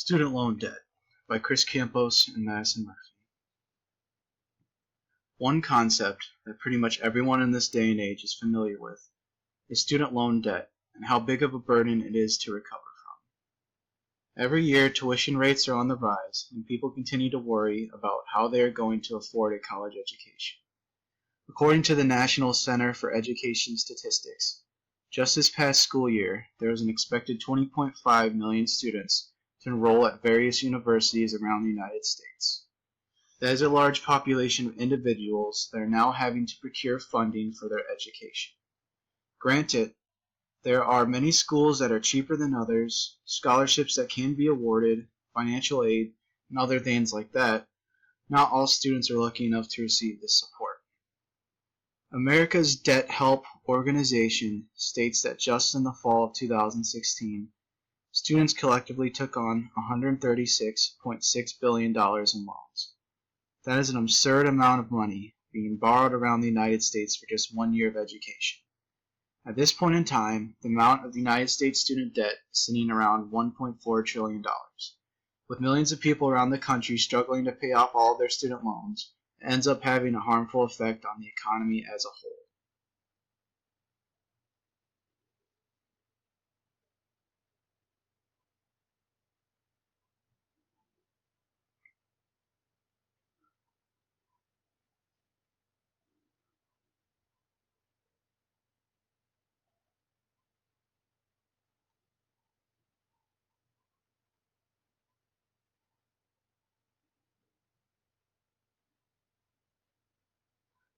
Student Loan Debt by Chris Campos and Madison Murphy. One concept that pretty much everyone in this day and age is familiar with is student loan debt and how big of a burden it is to recover from. Every year, tuition rates are on the rise, and people continue to worry about how they are going to afford a college education. According to the National Center for Education Statistics, just this past school year, there was an expected 20.5 million students to enroll at various universities around the United States. That is a large population of individuals that are now having to procure funding for their education. Granted, there are many schools that are cheaper than others, scholarships that can be awarded, financial aid, and other things like that. Not all students are lucky enough to receive this support. America's Debt Help Organization states that just in the fall of 2016, students collectively took on $136.6 billion in loans. That is an absurd amount of money being borrowed around the United States for just 1 year of education. At this point in time, the amount of the United States student debt is sitting around $1.4 trillion. With millions of people around the country struggling to pay off all of their student loans, it ends up having a harmful effect on the economy as a whole.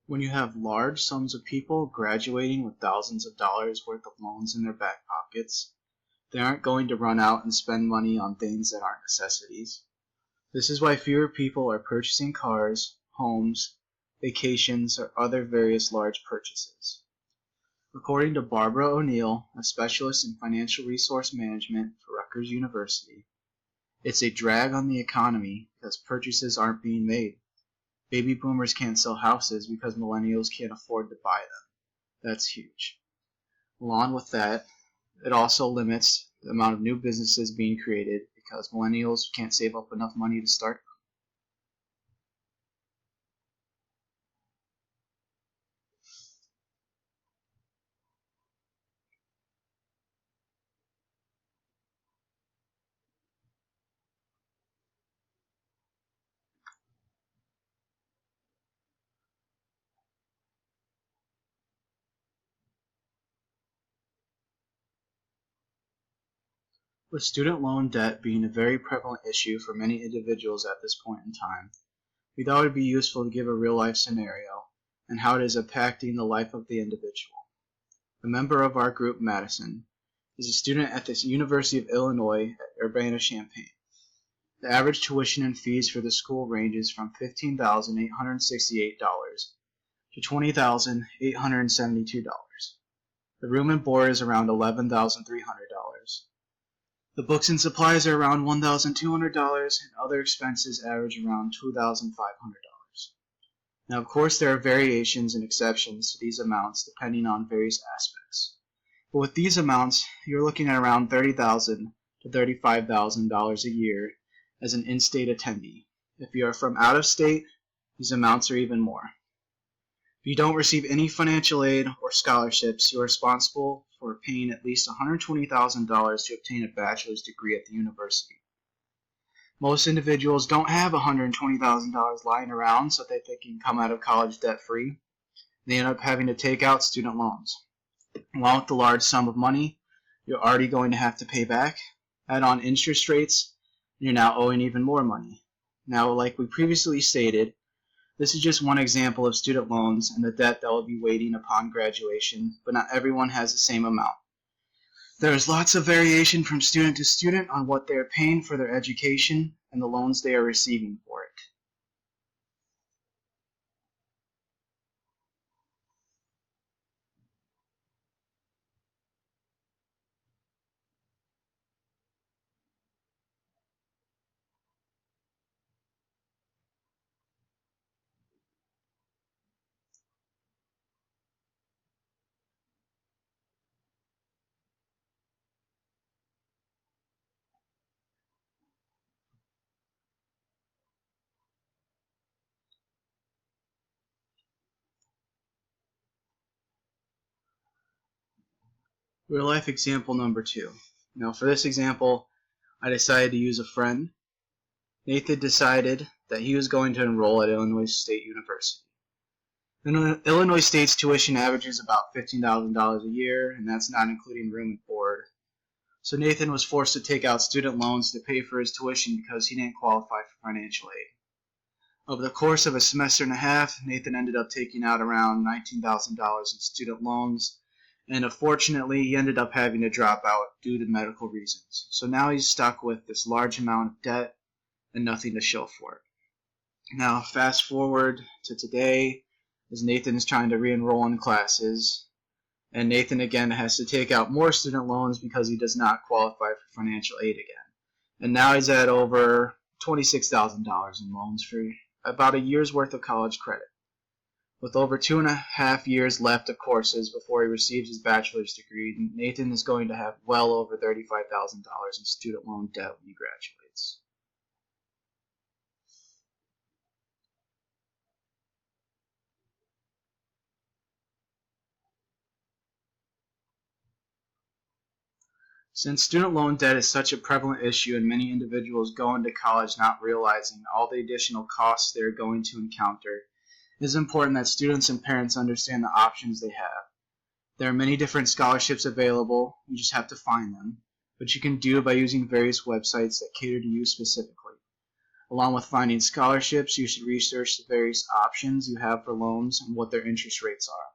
When you have large sums of people graduating with thousands of dollars worth of loans in their back pockets, they aren't going to run out and spend money on things that aren't necessities. This is why fewer people are purchasing cars, homes, vacations, or other various large purchases. According to Barbara O'Neill, a specialist in financial resource management for Rutgers University, it's a drag on the economy because purchases aren't being made. Baby boomers can't sell houses because millennials can't afford to buy them. That's huge. Along with that, it also limits the amount of new businesses being created because millennials can't save up enough money to start. With student loan debt being a very prevalent issue for many individuals at this point in time, we thought it would be useful to give a real-life scenario and how it is impacting the life of the individual. A member of our group, Madison, is a student at the University of Illinois at Urbana-Champaign. The average tuition and fees for the school ranges from $15,868 to $20,872. The room and board is around $11,300. The books and supplies are around $1,200, and other expenses average around $2,500. Now, of course, there are variations and exceptions to these amounts depending on various aspects. But with these amounts, you're looking at around $30,000 to $35,000 a year as an in-state attendee. If you are from out of state, these amounts are even more. If you don't receive any financial aid or scholarships, you are responsible for paying at least $120,000 to obtain a bachelor's degree at the university. Most individuals don't have $120,000 lying around so that they can come out of college debt-free. They end up having to take out student loans. Along with the large sum of money you're already going to have to pay back, add on interest rates, and you're now owing even more money. Now, like we previously stated, this is just one example of student loans and the debt that will be waiting upon graduation, but not everyone has the same amount. There is lots of variation from student to student on what they are paying for their education and the loans they are receiving for it. Real life example number 2. Now for this example, I decided to use a friend. Nathan decided that he was going to enroll at Illinois State University. Illinois State's tuition averages about $15,000 a year, and that's not including room and board. So Nathan was forced to take out student loans to pay for his tuition because he didn't qualify for financial aid. Over the course of a semester and a half, Nathan ended up taking out around $19,000 in student loans, and unfortunately he ended up having to drop out due to medical reasons. So now he's stuck with this large amount of debt and nothing to show for it. Now fast forward to today, as Nathan is trying to re-enroll in classes, and Nathan again has to take out more student loans because he does not qualify for financial aid again. And now he's at over $26,000 in loans for about a year's worth of college credit. With over 2.5 years left of courses before he receives his bachelor's degree, Nathan is going to have well over $35,000 in student loan debt when he graduates. Since student loan debt is such a prevalent issue and many individuals go into college not realizing all the additional costs they are going to encounter, it is important that students and parents understand the options they have. There are many different scholarships available, you just have to find them, which you can do by using various websites that cater to you specifically. Along with finding scholarships, you should research the various options you have for loans and what their interest rates are.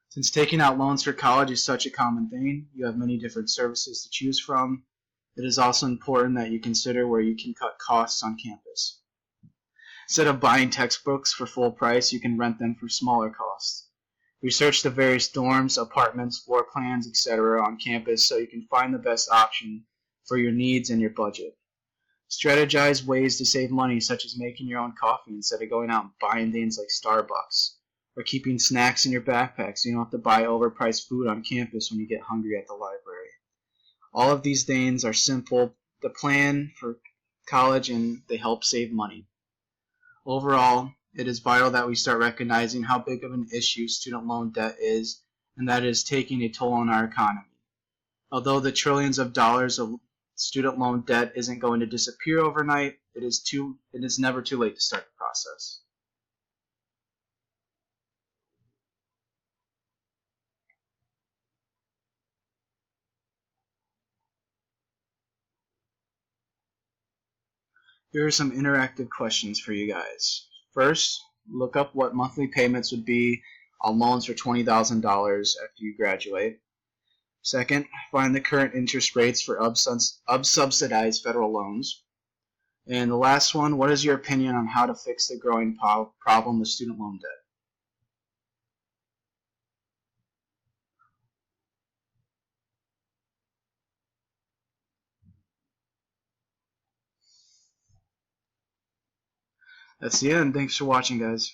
Since taking out loans for college is such a common thing, you have many different services to choose from. It is also important that you consider where you can cut costs on campus. Instead of buying textbooks for full price, you can rent them for smaller costs. Research the various dorms, apartments, floor plans, etc. on campus so you can find the best option for your needs and your budget. Strategize ways to save money, such as making your own coffee instead of going out and buying things like Starbucks, or keeping snacks in your backpack so you don't have to buy overpriced food on campus when you get hungry at the library. All of these things are simple to plan for college and they help save money. Overall, it is vital that we start recognizing how big of an issue student loan debt is, and that it is taking a toll on our economy. Although the trillions of dollars of student loan debt isn't going to disappear overnight, it is never too late to start the process. Here are some interactive questions for you guys. First, look up what monthly payments would be on loans for $20,000 after you graduate. Second, find the current interest rates for unsubsidized federal loans. And the last one, what is your opinion on how to fix the growing problem of student loan debt? That's the end. Thanks for watching, guys.